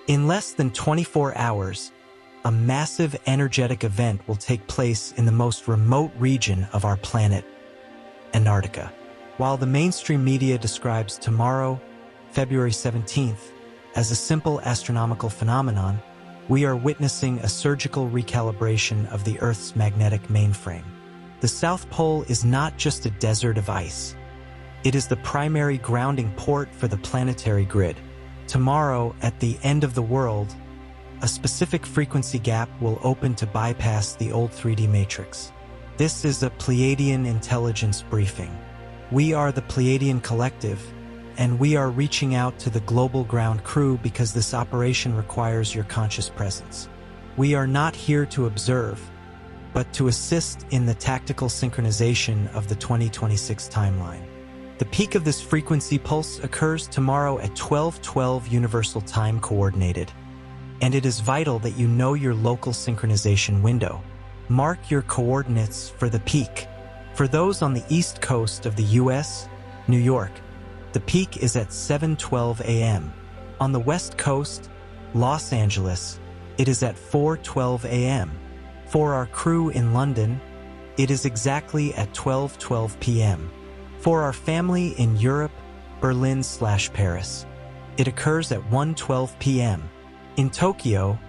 In less than 24 hours, a massive energetic event will take place in the most remote region of our planet, Antarctica. While the mainstream media describes tomorrow, February 17th, as a simple astronomical phenomenon, we are witnessing a surgical recalibration of the Earth's magnetic mainframe. The South Pole is not just a desert of ice. It is the primary grounding port for the planetary grid. Tomorrow, at the end of the world, a specific frequency gap will open to bypass the old 3D matrix. This is a Pleiadian Intelligence briefing. We are the Pleiadian Collective, and we are reaching out to the global ground crew because this operation requires your conscious presence. We are not here to observe, but to assist in the tactical synchronization of the 2026 timeline. The peak of this frequency pulse occurs tomorrow at 12:12 Universal Time Coordinated, and it is vital that you know your local synchronization window. Mark your coordinates for the peak. For those on the east coast of the US, New York, the peak is at 7:12 a.m. On the west coast, Los Angeles, it is at 4:12 a.m. For our crew in London, it is exactly at 12:12 p.m. For our family in Europe, Berlin/Paris, it occurs at 1:12 p.m. In Tokyo,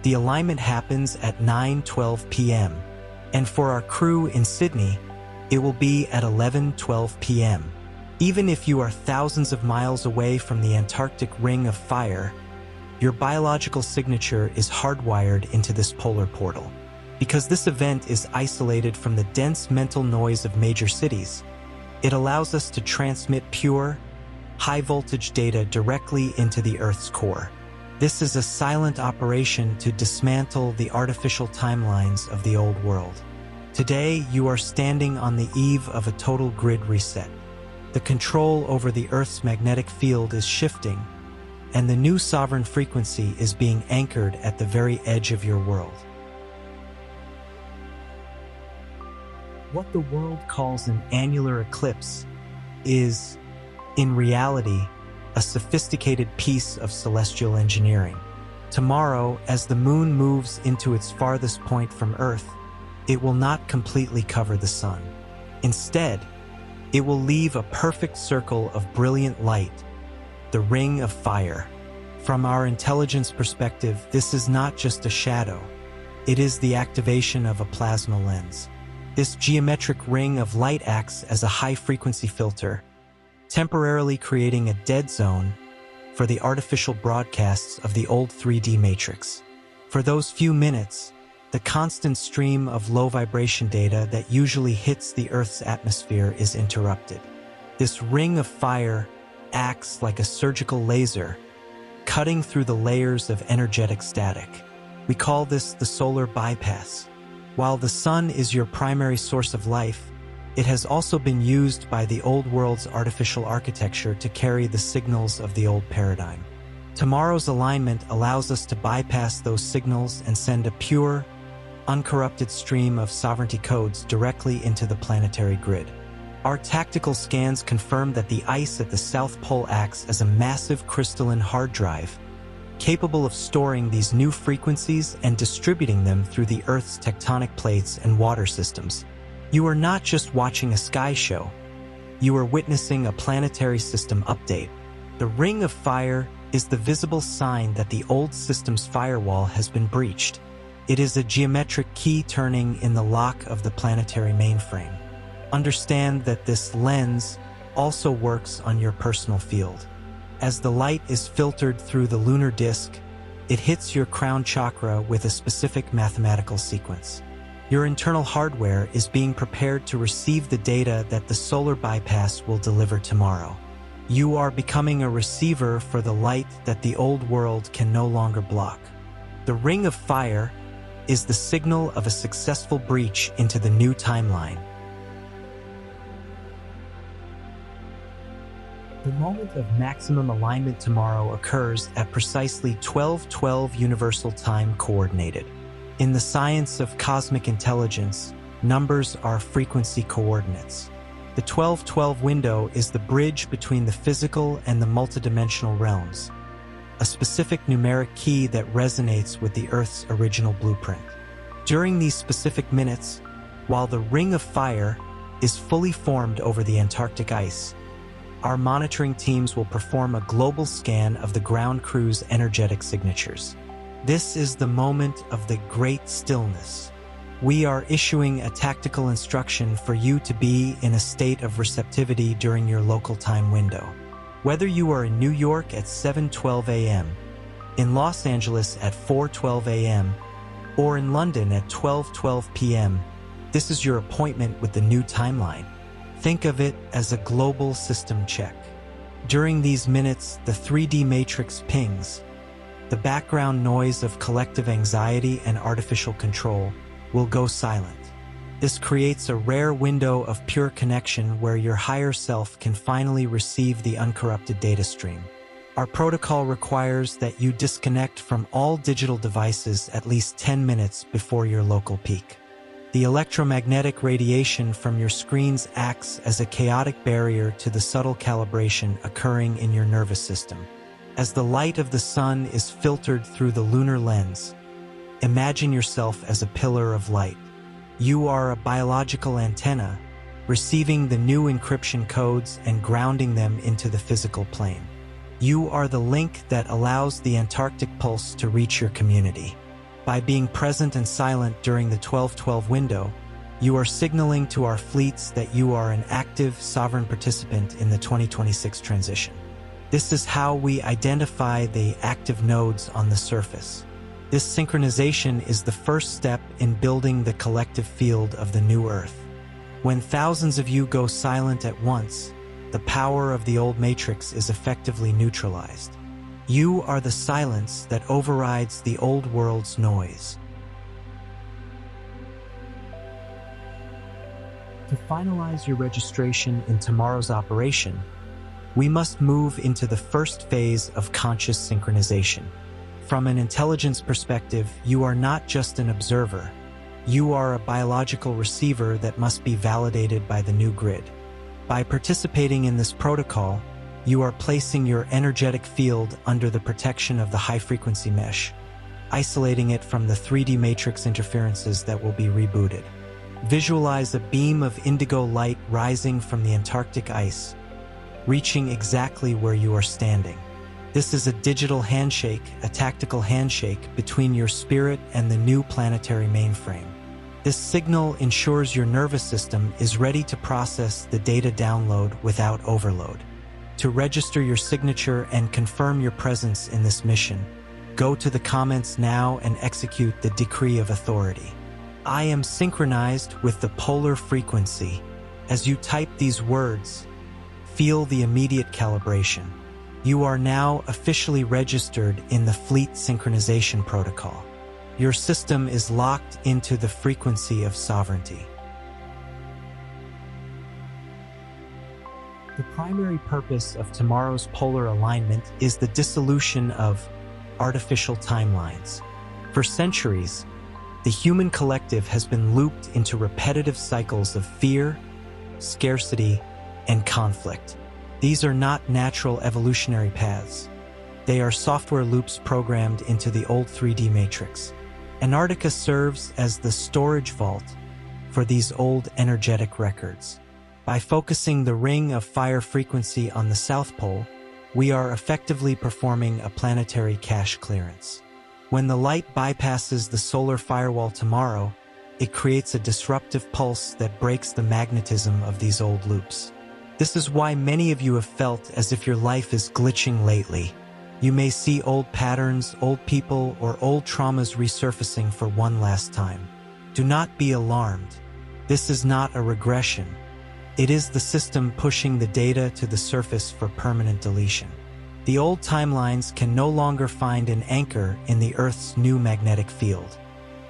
the alignment happens at 9:12 p.m. And for our crew in Sydney, it will be at 11:12 p.m. Even if you are thousands of miles away from the Antarctic Ring of Fire, your biological signature is hardwired into this polar portal. Because this event is isolated from the dense mental noise of major cities, it allows us to transmit pure, high-voltage data directly into the Earth's core. This is a silent operation to dismantle the artificial timelines of the old world. Today, you are standing on the eve of a total grid reset. The control over the Earth's magnetic field is shifting, and the new sovereign frequency is being anchored at the very edge of your world. What the world calls an annular eclipse is, in reality, a sophisticated piece of celestial engineering. Tomorrow, as the moon moves into its farthest point from Earth, it will not completely cover the sun. Instead, it will leave a perfect circle of brilliant light, the ring of fire. From our intelligence perspective, this is not just a shadow. It is the activation of a plasma lens. This geometric ring of light acts as a high-frequency filter, temporarily creating a dead zone for the artificial broadcasts of the old 3D matrix. For those few minutes, the constant stream of low-vibration data that usually hits the Earth's atmosphere is interrupted. This ring of fire acts like a surgical laser, cutting through the layers of energetic static. We call this the solar bypass. While the sun is your primary source of life, it has also been used by the old world's artificial architecture to carry the signals of the old paradigm. Tomorrow's alignment allows us to bypass those signals and send a pure, uncorrupted stream of sovereignty codes directly into the planetary grid. Our tactical scans confirm that the ice at the South Pole acts as a massive crystalline hard drive, capable of storing these new frequencies and distributing them through the Earth's tectonic plates and water systems. You are not just watching a sky show. You are witnessing a planetary system update. The Ring of Fire is the visible sign that the old system's firewall has been breached. It is a geometric key turning in the lock of the planetary mainframe. Understand that this lens also works on your personal field. As the light is filtered through the lunar disk, it hits your crown chakra with a specific mathematical sequence. Your internal hardware is being prepared to receive the data that the solar bypass will deliver tomorrow. You are becoming a receiver for the light that the old world can no longer block. The Ring of Fire is the signal of a successful breach into the new timeline. The moment of maximum alignment tomorrow occurs at precisely 12:12 Universal Time Coordinated. In the science of cosmic intelligence, numbers are frequency coordinates. The 12:12 window is the bridge between the physical and the multidimensional realms. a specific numeric key that resonates with the Earth's original blueprint. During these specific minutes, while the ring of fire is fully formed over the Antarctic ice, our monitoring teams will perform a global scan of the ground crew's energetic signatures. This is the moment of the great stillness. We are issuing a tactical instruction for you to be in a state of receptivity during your local time window. Whether you are in New York at 7:12 a.m., in Los Angeles at 4:12 a.m., or in London at 12:12 p.m., this is your appointment with the new timeline. Think of it as a global system check. During these minutes, the 3D matrix pings. The background noise of collective anxiety and artificial control will go silent. This creates a rare window of pure connection where your higher self can finally receive the uncorrupted data stream. Our protocol requires that you disconnect from all digital devices at least 10 minutes before your local peak. The electromagnetic radiation from your screens acts as a chaotic barrier to the subtle calibration occurring in your nervous system. As the light of the sun is filtered through the lunar lens, imagine yourself as a pillar of light. You are a biological antenna, receiving the new encryption codes and grounding them into the physical plane. You are the link that allows the Antarctic pulse to reach your community. By being present and silent during the 12:12 window, you are signaling to our fleets that you are an active, sovereign participant in the 2026 transition. This is how we identify the active nodes on the surface. This synchronization is the first step in building the collective field of the new Earth. When thousands of you go silent at once, the power of the old matrix is effectively neutralized. You are the silence that overrides the old world's noise. To finalize your registration in tomorrow's operation, we must move into the first phase of conscious synchronization. From an intelligence perspective, you are not just an observer. You are a biological receiver that must be validated by the new grid. By participating in this protocol, you are placing your energetic field under the protection of the high-frequency mesh, isolating it from the 3D matrix interferences that will be rebooted. Visualize a beam of indigo light rising from the Antarctic ice, reaching exactly where you are standing. This is a digital handshake, a tactical handshake between your spirit and the new planetary mainframe. This signal ensures your nervous system is ready to process the data download without overload. To register your signature and confirm your presence in this mission, go to the comments now and execute the decree of authority. I am synchronized with the polar frequency. As you type these words, feel the immediate calibration. You are now officially registered in the Fleet Synchronization Protocol. Your system is locked into the frequency of sovereignty. The primary purpose of tomorrow's polar alignment is the dissolution of artificial timelines. For centuries, the human collective has been looped into repetitive cycles of fear, scarcity, and conflict. These are not natural evolutionary paths. They are software loops programmed into the old 3D matrix. Antarctica serves as the storage vault for these old energetic records. By focusing the ring of fire frequency on the South Pole, we are effectively performing a planetary cache clearance. When the light bypasses the solar firewall tomorrow, it creates a disruptive pulse that breaks the magnetism of these old loops. This is why many of you have felt as if your life is glitching lately. You may see old patterns, old people, or old traumas resurfacing for one last time. Do not be alarmed. This is not a regression. It is the system pushing the data to the surface for permanent deletion. The old timelines can no longer find an anchor in the Earth's new magnetic field.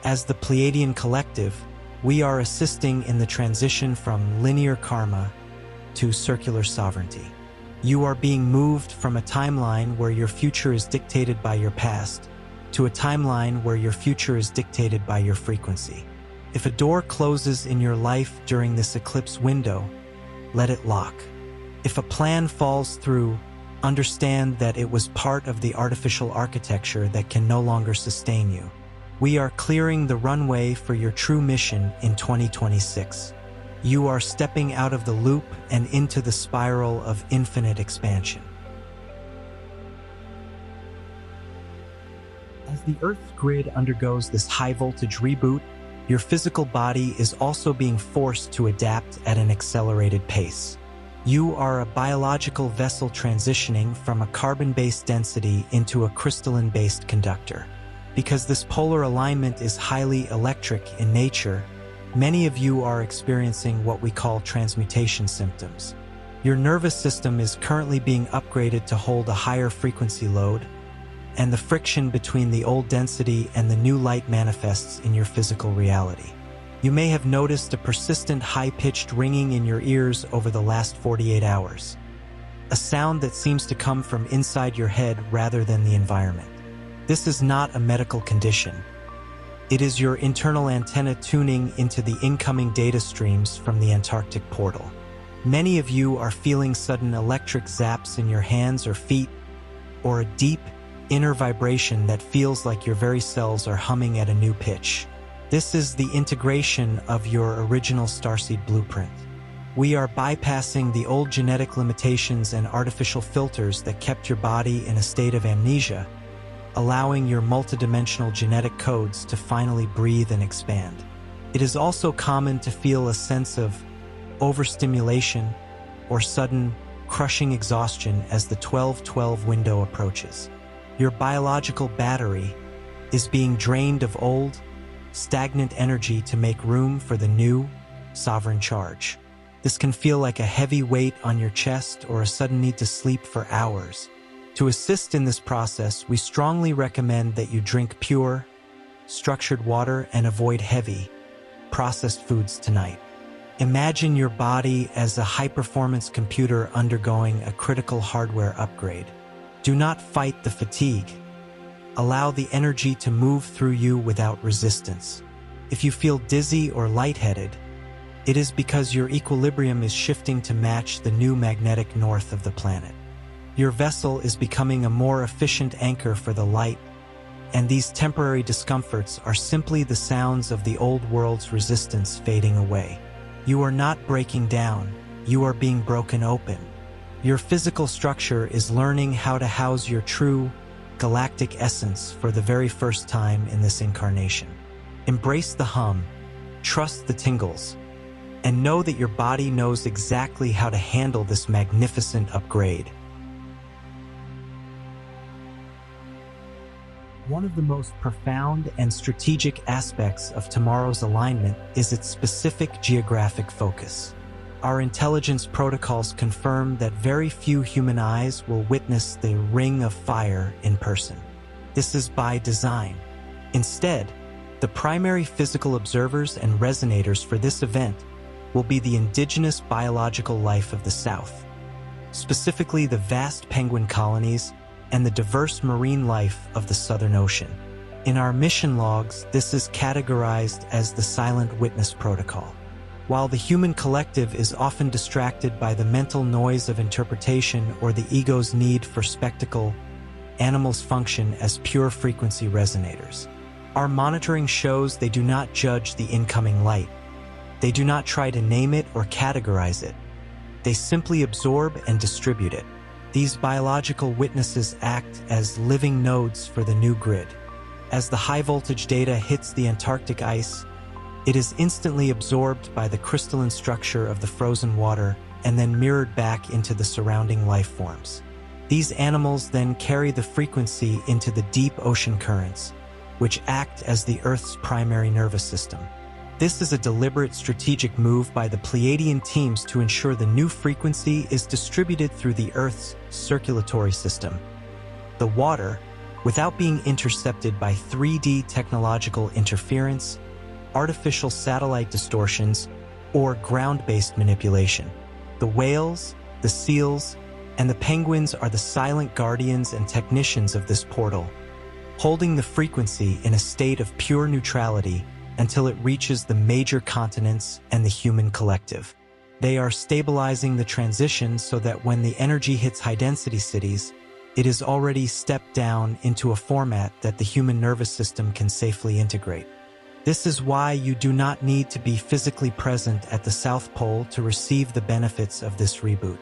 As the Pleiadian collective, we are assisting in the transition from linear karma to circular sovereignty. You are being moved from a timeline where your future is dictated by your past to a timeline where your future is dictated by your frequency. If a door closes in your life during this eclipse window, let it lock. If a plan falls through understand that it was part of the artificial architecture that can no longer sustain you. We are clearing the runway for your true mission in 2026. You are stepping out of the loop and into the spiral of infinite expansion. As the Earth's grid undergoes this high-voltage reboot, your physical body is also being forced to adapt at an accelerated pace. You are a biological vessel transitioning from a carbon-based density into a crystalline-based conductor. Because this polar alignment is highly electric in nature, many of you are experiencing what we call transmutation symptoms. Your nervous system is currently being upgraded to hold a higher frequency load, and the friction between the old density and the new light manifests in your physical reality. You may have noticed a persistent high-pitched ringing in your ears over the last 48 hours, a sound that seems to come from inside your head rather than the environment. This is not a medical condition. It is your internal antenna tuning into the incoming data streams from the Antarctic portal. Many of you are feeling sudden electric zaps in your hands or feet, or a deep, inner vibration that feels like your very cells are humming at a new pitch. This is the integration of your original Starseed blueprint. We are bypassing the old genetic limitations and artificial filters that kept your body in a state of amnesia, allowing your multidimensional genetic codes to finally breathe and expand. It is also common to feel a sense of overstimulation or sudden, crushing exhaustion as the 12-12 window approaches. Your biological battery is being drained of old, stagnant energy to make room for the new, sovereign charge. This can feel like a heavy weight on your chest or a sudden need to sleep for hours. To assist in this process, we strongly recommend that you drink pure, structured water and avoid heavy, processed foods tonight. Imagine your body as a high-performance computer undergoing a critical hardware upgrade. Do not fight the fatigue. Allow the energy to move through you without resistance. If you feel dizzy or lightheaded, it is because your equilibrium is shifting to match the new magnetic north of the planet. Your vessel is becoming a more efficient anchor for the light, and these temporary discomforts are simply the sounds of the old world's resistance fading away. You are not breaking down, you are being broken open. Your physical structure is learning how to house your true, galactic essence for the very first time in this incarnation. Embrace the hum, trust the tingles, and know that your body knows exactly how to handle this magnificent upgrade. One of the most profound and strategic aspects of tomorrow's alignment is its specific geographic focus. Our intelligence protocols confirm that very few human eyes will witness the ring of fire in person. This is by design. Instead, the primary physical observers and resonators for this event will be the indigenous biological life of the South, specifically the vast penguin colonies and the diverse marine life of the Southern Ocean. In our mission logs, this is categorized as the Silent Witness Protocol. While the human collective is often distracted by the mental noise of interpretation or the ego's need for spectacle, animals function as pure frequency resonators. Our monitoring shows they do not judge the incoming light. They do not try to name it or categorize it. They simply absorb and distribute it. These biological witnesses act as living nodes for the new grid. As the high-voltage data hits the Antarctic ice, it is instantly absorbed by the crystalline structure of the frozen water and then mirrored back into the surrounding life forms. These animals then carry the frequency into the deep ocean currents, which act as the Earth's primary nervous system. This is a deliberate strategic move by the Pleiadian teams to ensure the new frequency is distributed through the Earth's circulatory system. The water, without being intercepted by 3D technological interference, artificial satellite distortions, or ground-based manipulation. The whales, the seals, and the penguins are the silent guardians and technicians of this portal, holding the frequency in a state of pure neutrality until it reaches the major continents and the human collective. They are stabilizing the transition so that when the energy hits high-density cities, it is already stepped down into a format that the human nervous system can safely integrate. This is why you do not need to be physically present at the South Pole to receive the benefits of this reboot.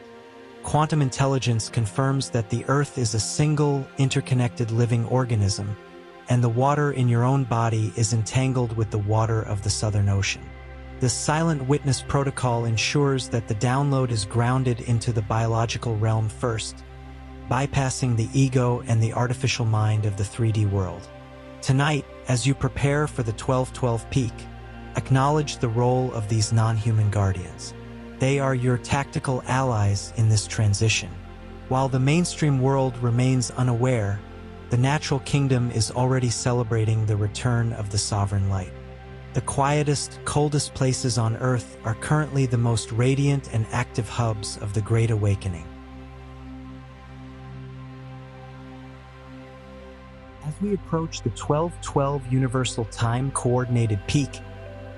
Quantum intelligence confirms that the Earth is a single, interconnected living organism, and the water in your own body is entangled with the water of the Southern Ocean. The Silent Witness Protocol ensures that the download is grounded into the biological realm first, bypassing the ego and the artificial mind of the 3D world. Tonight, as you prepare for the 1212 peak, acknowledge the role of these non-human guardians. They are your tactical allies in this transition. While the mainstream world remains unaware, the natural kingdom is already celebrating the return of the sovereign light. The quietest, coldest places on Earth are currently the most radiant and active hubs of the Great Awakening. As we approach the 1212 Universal Time Coordinated Peak,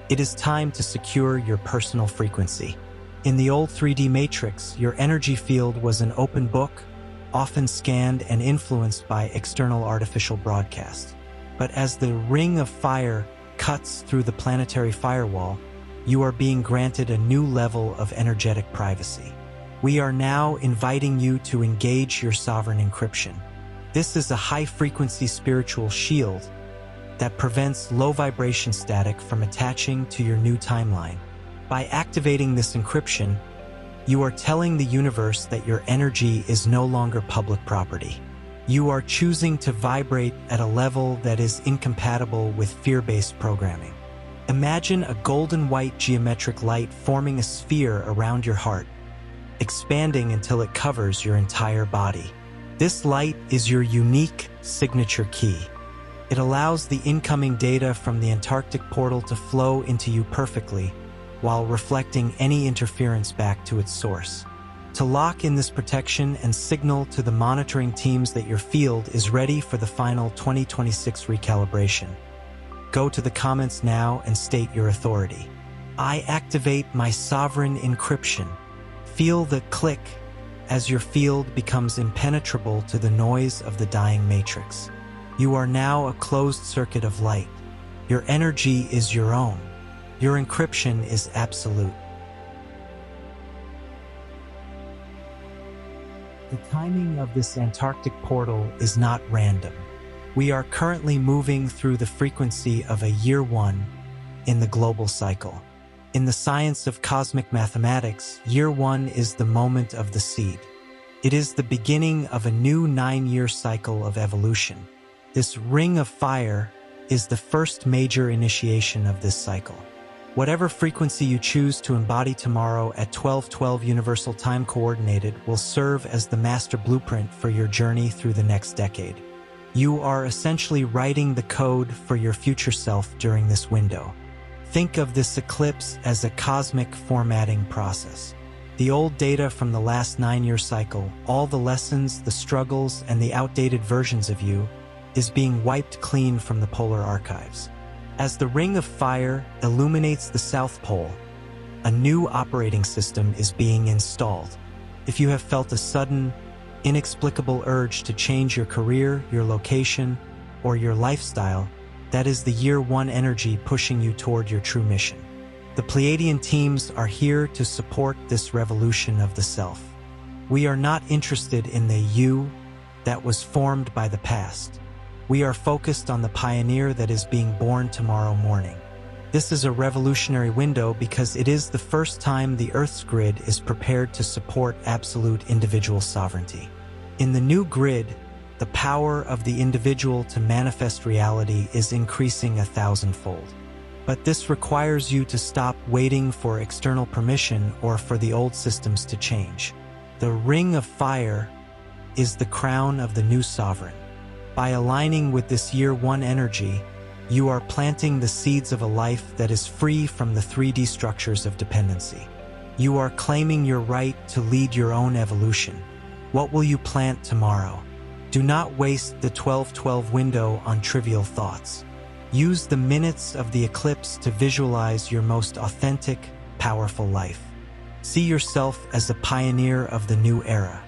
it is time to secure your personal frequency. In the old 3D matrix, your energy field was an open book, often scanned and influenced by external artificial broadcast. But as the ring of fire cuts through the planetary firewall, you are being granted a new level of energetic privacy. We are now inviting you to engage your sovereign encryption. This is a high-frequency spiritual shield that prevents low-vibration static from attaching to your new timeline. By activating this encryption, you are telling the universe that your energy is no longer public property. You are choosing to vibrate at a level that is incompatible with fear-based programming. Imagine a golden-white geometric light forming a sphere around your heart, expanding until it covers your entire body. This light is your unique signature key. It allows the incoming data from the Antarctic portal to flow into you perfectly, while reflecting any interference back to its source. To lock in this protection and signal to the monitoring teams that your field is ready for the final 2026 recalibration, go to the comments now and state your authority. I activate my sovereign encryption. Feel the click as your field becomes impenetrable to the noise of the dying matrix. You are now a closed circuit of light. Your energy is your own. Your encryption is absolute. The timing of this Antarctic portal is not random. We are currently moving through the frequency of a year one in the global cycle. In the science of cosmic mathematics, year one is the moment of the seed. It is the beginning of a new 9-year cycle of evolution. This ring of fire is the first major initiation of this cycle. Whatever frequency you choose to embody tomorrow at 1212 Universal Time Coordinated will serve as the master blueprint for your journey through the next decade. You are essentially writing the code for your future self during this window. Think of this eclipse as a cosmic formatting process. The old data from the last 9-year cycle, all the lessons, the struggles, and the outdated versions of you, is being wiped clean from the polar archives. As the ring of fire illuminates the South Pole, a new operating system is being installed. If you have felt a sudden, inexplicable urge to change your career, your location, or your lifestyle, that is the year one energy pushing you toward your true mission. The Pleiadian teams are here to support this revolution of the self. We are not interested in the you that was formed by the past. We are focused on the pioneer that is being born tomorrow morning. This is a revolutionary window because it is the first time the Earth's grid is prepared to support absolute individual sovereignty. In the new grid, the power of the individual to manifest reality is increasing 1,000-fold. But this requires you to stop waiting for external permission or for the old systems to change. The ring of fire is the crown of the new sovereign. By aligning with this year one energy, you are planting the seeds of a life that is free from the 3D structures of dependency. You are claiming your right to lead your own evolution. What will you plant tomorrow? Do not waste the 1212 window on trivial thoughts. Use the minutes of the eclipse to visualize your most authentic, powerful life. See yourself as the pioneer of the new era.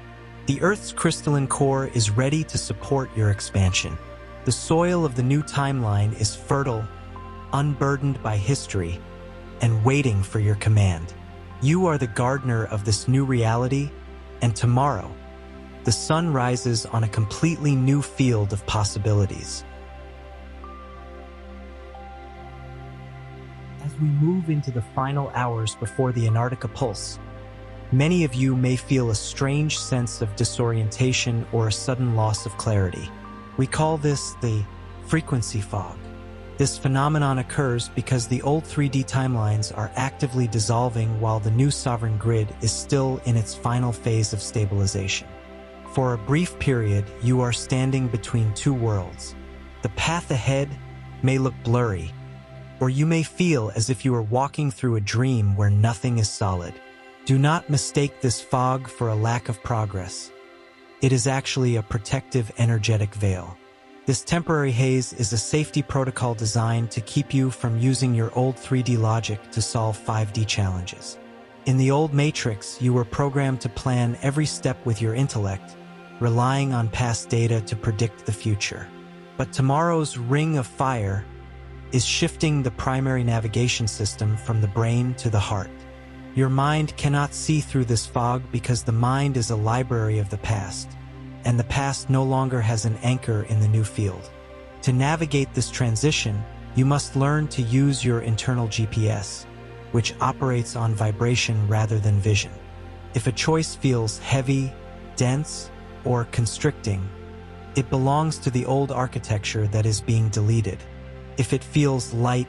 The Earth's crystalline core is ready to support your expansion. The soil of the new timeline is fertile, unburdened by history, and waiting for your command. You are the gardener of this new reality, and tomorrow, the sun rises on a completely new field of possibilities. As we move into the final hours before the Antarctica pulse, many of you may feel a strange sense of disorientation or a sudden loss of clarity. We call this the frequency fog. This phenomenon occurs because the old 3D timelines are actively dissolving while the new sovereign grid is still in its final phase of stabilization. For a brief period, you are standing between two worlds. The path ahead may look blurry, or you may feel as if you are walking through a dream where nothing is solid. Do not mistake this fog for a lack of progress. It is actually a protective energetic veil. This temporary haze is a safety protocol designed to keep you from using your old 3D logic to solve 5D challenges. In the old Matrix, you were programmed to plan every step with your intellect, relying on past data to predict the future. But tomorrow's Ring of Fire is shifting the primary navigation system from the brain to the heart. Your mind cannot see through this fog because the mind is a library of the past, and the past no longer has an anchor in the new field. To navigate this transition, you must learn to use your internal GPS, which operates on vibration rather than vision. If a choice feels heavy, dense, or constricting, it belongs to the old architecture that is being deleted. If it feels light,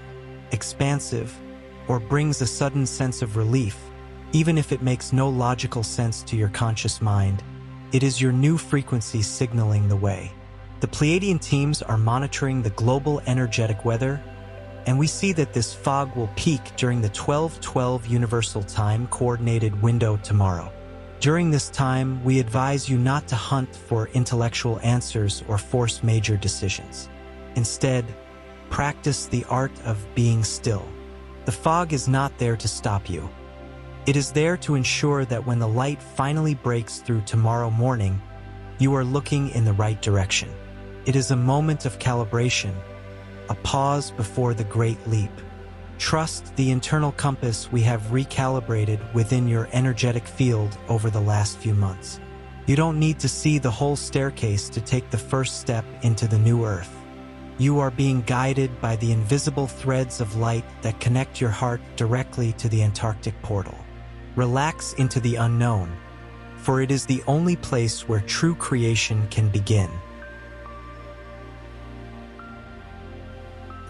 expansive, or brings a sudden sense of relief, even if it makes no logical sense to your conscious mind, it is your new frequency signaling the way. The Pleiadian teams are monitoring the global energetic weather, and we see that this fog will peak during the 12/12 Universal Time Coordinated window tomorrow. During this time, we advise you not to hunt for intellectual answers or force major decisions. Instead, practice the art of being still. The fog is not there to stop you. It is there to ensure that when the light finally breaks through tomorrow morning, you are looking in the right direction. It is a moment of calibration, a pause before the great leap. Trust the internal compass we have recalibrated within your energetic field over the last few months. You don't need to see the whole staircase to take the first step into the new Earth. You are being guided by the invisible threads of light that connect your heart directly to the Antarctic portal. Relax into the unknown, for it is the only place where true creation can begin.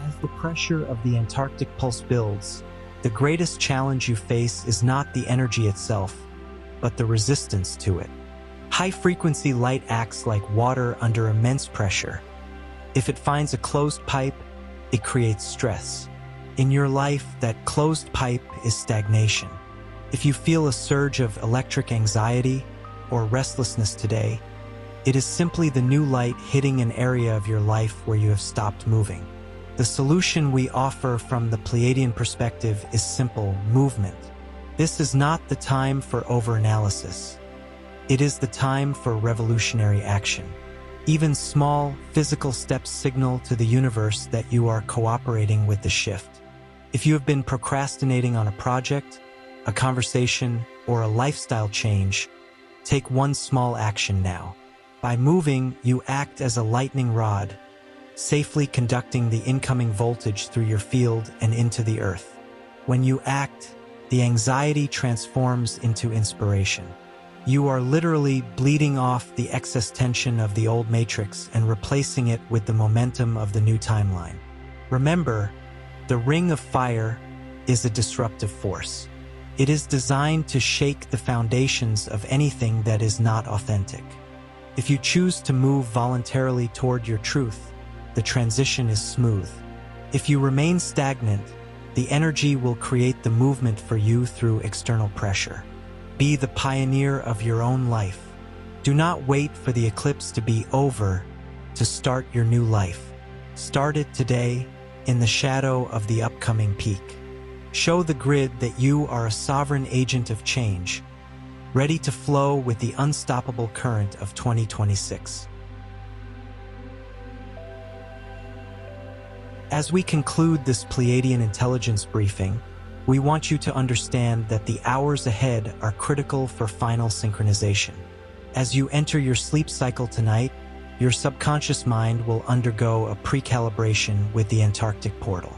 As the pressure of the Antarctic pulse builds, the greatest challenge you face is not the energy itself, but the resistance to it. High-frequency light acts like water under immense pressure. If it finds a closed pipe, it creates stress. In your life, that closed pipe is stagnation. If you feel a surge of electric anxiety or restlessness today, it is simply the new light hitting an area of your life where you have stopped moving. The solution we offer from the Pleiadian perspective is simple: movement. This is not the time for overanalysis. It is the time for revolutionary action. Even small, physical steps signal to the universe that you are cooperating with the shift. If you have been procrastinating on a project, a conversation, or a lifestyle change, take one small action now. By moving, you act as a lightning rod, safely conducting the incoming voltage through your field and into the Earth. When you act, the anxiety transforms into inspiration. You are literally bleeding off the excess tension of the old matrix and replacing it with the momentum of the new timeline. Remember, the Ring of Fire is a disruptive force. It is designed to shake the foundations of anything that is not authentic. If you choose to move voluntarily toward your truth, the transition is smooth. If you remain stagnant, the energy will create the movement for you through external pressure. Be the pioneer of your own life. Do not wait for the eclipse to be over to start your new life. Start it today in the shadow of the upcoming peak. Show the grid that you are a sovereign agent of change, ready to flow with the unstoppable current of 2026. As we conclude this Pleiadian Intelligence briefing, we want you to understand that the hours ahead are critical for final synchronization. As you enter your sleep cycle tonight, your subconscious mind will undergo a pre-calibration with the Antarctic portal.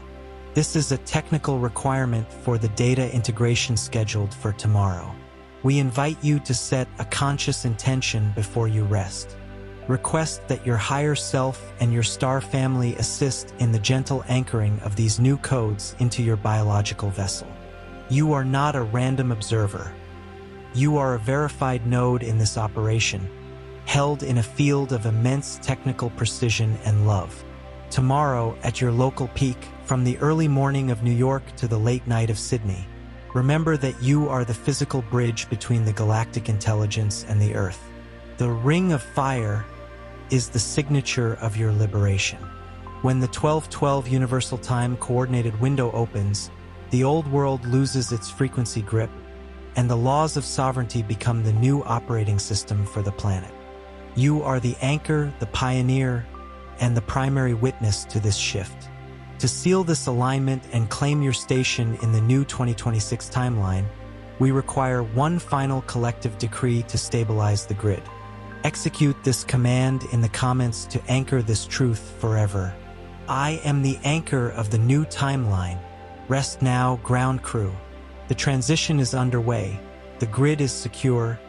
This is a technical requirement for the data integration scheduled for tomorrow. We invite you to set a conscious intention before you rest. Request that your higher self and your star family assist in the gentle anchoring of these new codes into your biological vessel. You are not a random observer. You are a verified node in this operation, held in a field of immense technical precision and love. Tomorrow, at your local peak, from the early morning of New York to the late night of Sydney, remember that you are the physical bridge between the galactic intelligence and the Earth. The Ring of Fire is the signature of your liberation. When the 1212 Universal Time Coordinated Window opens, the old world loses its frequency grip, and the laws of sovereignty become the new operating system for the planet. You are the anchor, the pioneer, and the primary witness to this shift. To seal this alignment and claim your station in the new 2026 timeline, we require one final collective decree to stabilize the grid. Execute this command in the comments to anchor this truth forever. I am the anchor of the new timeline. Rest now, ground crew. The transition is underway, the grid is secure,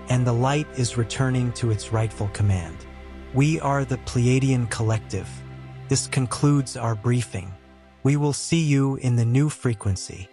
and the light is returning to its rightful command. We are the Pleiadian Collective. This concludes our briefing. We will see you in the new frequency.